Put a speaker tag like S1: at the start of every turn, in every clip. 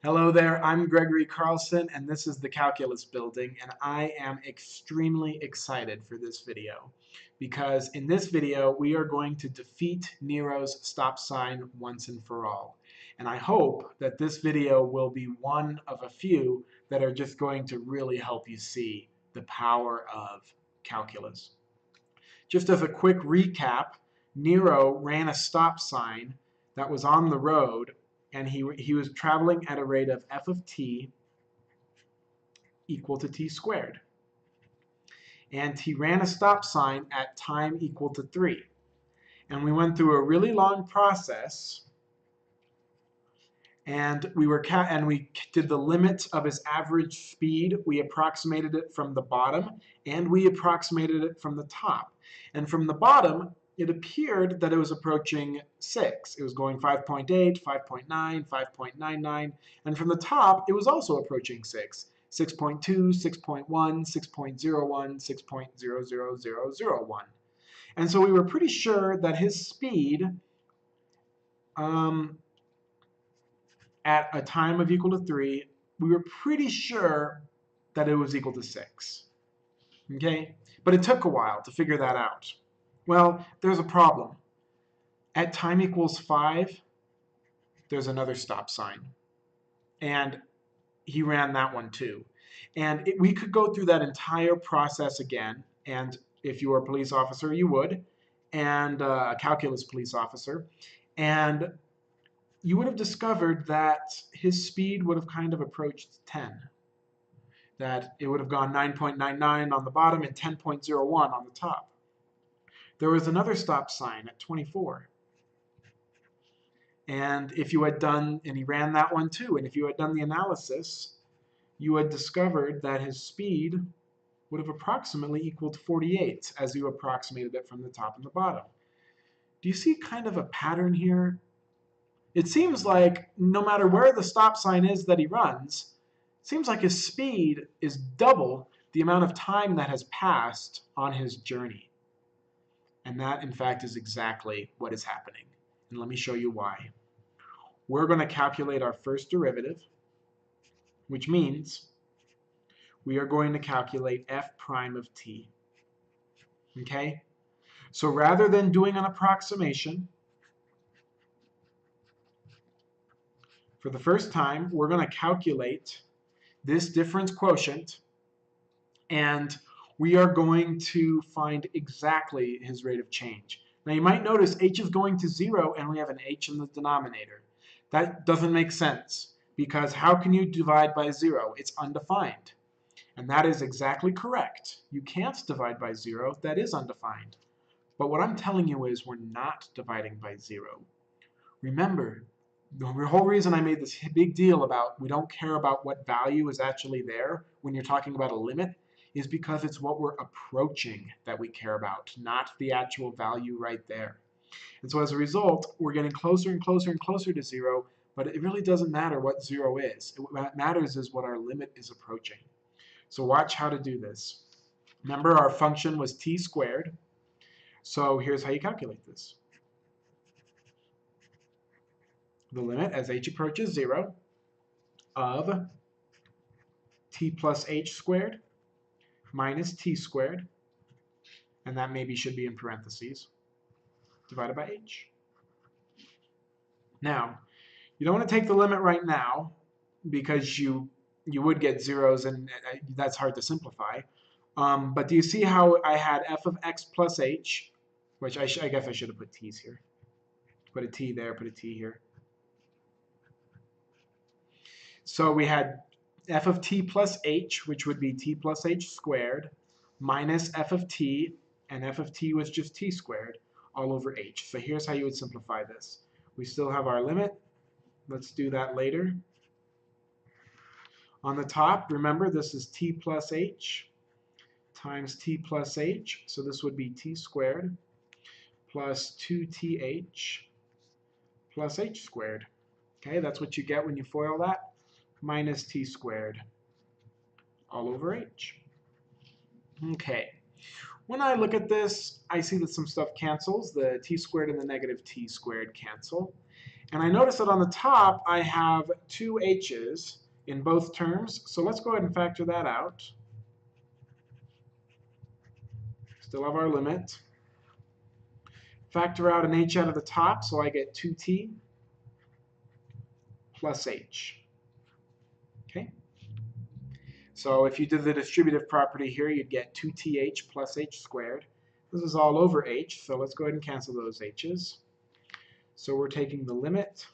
S1: Hello there, I'm Gregory Carlson and this is the Calculus Building, and I am extremely excited for this video because in this video we are going to defeat Nero's stop sign once and for all. And I hope that this video will be one of a few that are just going to really help you see the power of calculus. Just as a quick recap, Nero ran a stop sign that was on the road, and he was traveling at a rate of f of t equal to t squared. And he ran a stop sign at time equal to 3. And we went through a really long process, and we did the limit of his average speed. We approximated it from the bottom, and we approximated it from the top. And from the bottom, it appeared that it was approaching 6. It was going 5.8, 5.9, 5.99, and from the top, it was also approaching 6. 6.2, 6.1, 6.01, 6.00001. And so we were pretty sure that his speed at a time of equal to 3, we were pretty sure that it was equal to 6. Okay? But it took a while to figure that out. Well, there's a problem. At time equals 5, there's another stop sign. And he ran that one too. And we could go through that entire process again, and if you were a police officer, you would, and a calculus police officer, and you would have discovered that his speed would have kind of approached 10. That it would have gone 9.99 on the bottom and 10.01 on the top. There was another stop sign at 24. And if you had done, and he ran that one too, and if you had done the analysis, you had discovered that his speed would have approximately equaled 48 as you approximated it from the top and the bottom. Do you see kind of a pattern here? It seems like no matter where the stop sign is that he runs, it seems like his speed is double the amount of time that has passed on his journey. And that, in fact, is exactly what is happening. And let me show you why. We're going to calculate our first derivative, which means we are going to calculate f prime of t. Okay? So rather than doing an approximation, for the first time, we're going to calculate this difference quotient, and we are going to find exactly his rate of change. Now you might notice h is going to 0 and we have an h in the denominator. That doesn't make sense, because how can you divide by 0? It's undefined. And that is exactly correct. You can't divide by 0. That is undefined. But what I'm telling you is we're not dividing by 0. Remember, the whole reason I made this big deal about we don't care about what value is actually there when you're talking about a limit is because it's what we're approaching that we care about, not the actual value right there. And so as a result, we're getting closer and closer and closer to 0, but it really doesn't matter what 0 is. What matters is what our limit is approaching. So watch how to do this. Remember, our function was t squared. So here's how you calculate this. The limit as h approaches 0 of t plus h squared minus t squared, and that maybe should be in parentheses, divided by h. Now, you don't want to take the limit right now because you would get zeros, and that's hard to simplify. But do you see how I had f of x plus h, which I guess I should have put t's here. Put a t there, put a t here. So we had f of t plus h, which would be t plus h squared, minus f of t, and f of t was just t squared, all over h. So here's how you would simplify this. We still have our limit. Let's do that later. On the top, remember, this is t plus h times t plus h. So this would be t squared plus 2th plus h squared. Okay, that's what you get when you FOIL that, minus t squared all over h. Okay, when I look at this, I see that some stuff cancels. The t squared and the negative t squared cancel. And I notice that on the top I have two h's in both terms, so let's go ahead and factor that out. Still have our limit. Factor out an h out of the top, so I get 2t plus h. Okay? So if you did the distributive property here, you'd get 2th plus h squared. This is all over h, so let's go ahead and cancel those h's. So we're taking the limit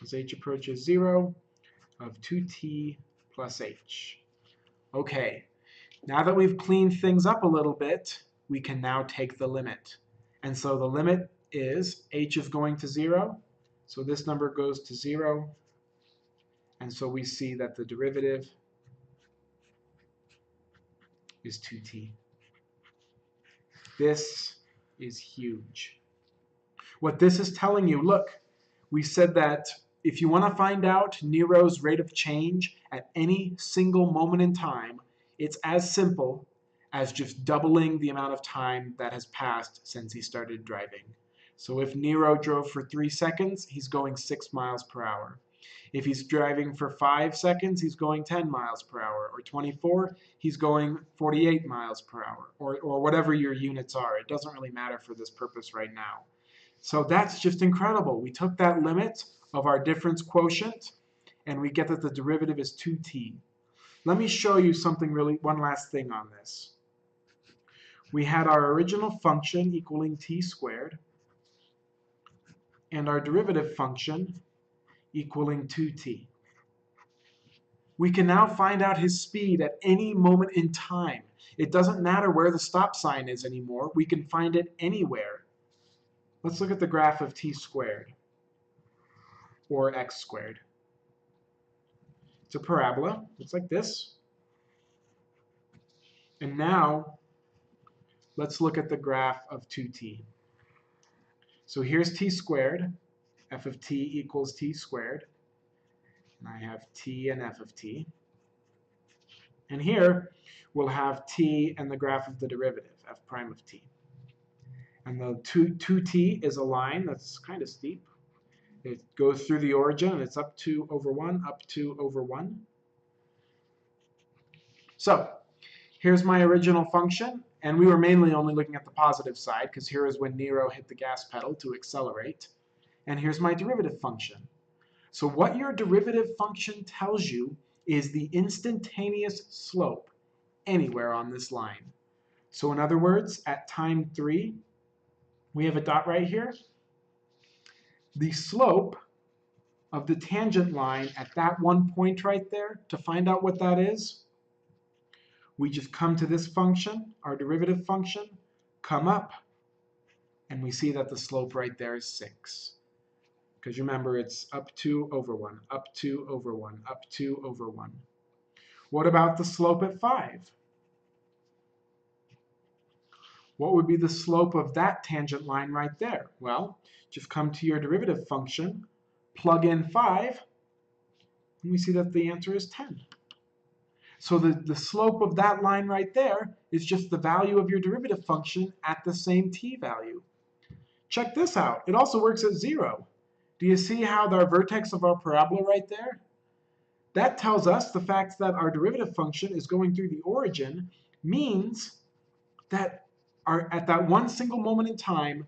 S1: as h approaches 0 of 2t plus h. Okay, now that we've cleaned things up a little bit, we can now take the limit. And so the limit is h is going to 0, so this number goes to 0, and so we see that the derivative is 2t. This is huge. What this is telling you, look, we said that if you want to find out Nero's rate of change at any single moment in time, it's as simple as just doubling the amount of time that has passed since he started driving. So if Nero drove for 3 seconds, he's going 6 miles per hour. If he's driving for 5 seconds, he's going 10 miles per hour, or 24, he's going 48 miles per hour, or whatever your units are. It doesn't really matter for this purpose right now. So that's just incredible. We took that limit of our difference quotient, and we get that the derivative is 2t. Let me show you something one last thing on this. We had our original function equaling t squared, and our derivative function equaling 2t. We can now find out his speed at any moment in time. It doesn't matter where the stop sign is anymore. We can find it anywhere. Let's look at the graph of t squared, or x squared. It's a parabola. Looks like this. And now, let's look at the graph of 2t. So here's t squared. F of t equals t squared. And I have t and f of t. And here, we'll have t and the graph of the derivative, f prime of t. And the 2t is a line that's kind of steep. It goes through the origin, and it's up 2 over 1, up 2 over 1. So here's my original function, and we were mainly only looking at the positive side, because here is when Nero hit the gas pedal to accelerate. And here's my derivative function. So what your derivative function tells you is the instantaneous slope anywhere on this line. So in other words, at time 3, we have a dot right here. The slope of the tangent line at that one point right there, to find out what that is, we just come to this function, our derivative function, come up, and we see that the slope right there is 6. Because remember, it's up 2 over 1, up 2 over 1, up 2 over 1. What about the slope at 5? What would be the slope of that tangent line right there? Well, just come to your derivative function, plug in 5, and we see that the answer is 10. So the slope of that line right there is just the value of your derivative function at the same t value. Check this out. It also works at 0. Do you see how our vertex of our parabola right there? That tells us the fact that our derivative function is going through the origin means that at that one single moment in time,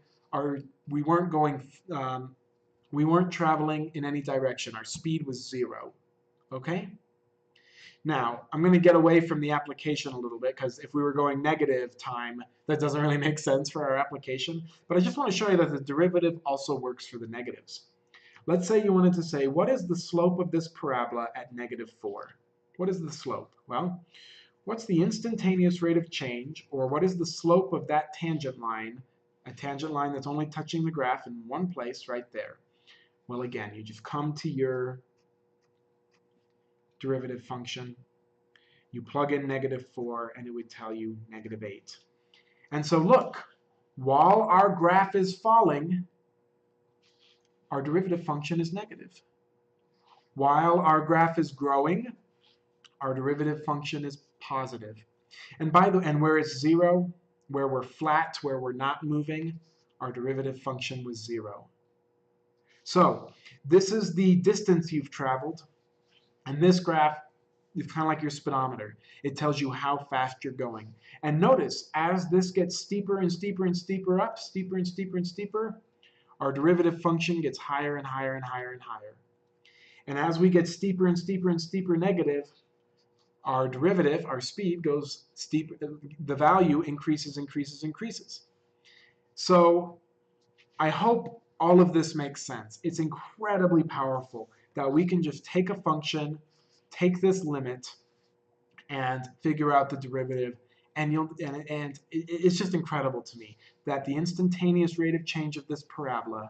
S1: we weren't traveling in any direction. Our speed was 0. Okay? Now, I'm going to get away from the application a little bit, because if we were going negative time, that doesn't really make sense for our application. But I just want to show you that the derivative also works for the negatives. Let's say you wanted to say, what is the slope of this parabola at -4? What is the slope? Well, what's the instantaneous rate of change, or what is the slope of that tangent line, a tangent line that's only touching the graph in one place right there? Well, again, you just come to your derivative function, you plug in -4, and it would tell you -8. And so look, while our graph is falling, our derivative function is negative. While our graph is growing, our derivative function is positive. And where it's 0, where we're flat, where we're not moving, our derivative function was 0. So this is the distance you've traveled, and this graph is kind of like your speedometer. It tells you how fast you're going. And notice, as this gets steeper and steeper and steeper up, steeper and steeper and steeper, our derivative function gets higher and higher and higher and higher. And as we get steeper and steeper and steeper negative, our derivative, our speed, goes steep. The value increases, increases, increases. So I hope all of this makes sense. It's incredibly powerful that we can just take a function, take this limit, and figure out the derivative. And it's just incredible to me that the instantaneous rate of change of this parabola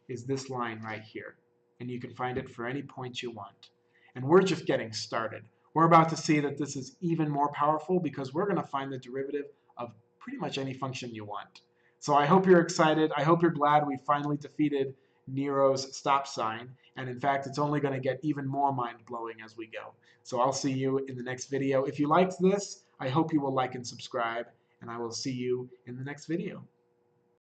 S1: is this line right here. And you can find it for any point you want. And we're just getting started. We're about to see that this is even more powerful because we're going to find the derivative of pretty much any function you want. So I hope you're excited. I hope you're glad we finally defeated Nero's stop sign. And in fact, it's only going to get even more mind-blowing as we go. So I'll see you in the next video. If you liked this, I hope you will like and subscribe. And I will see you in the next video.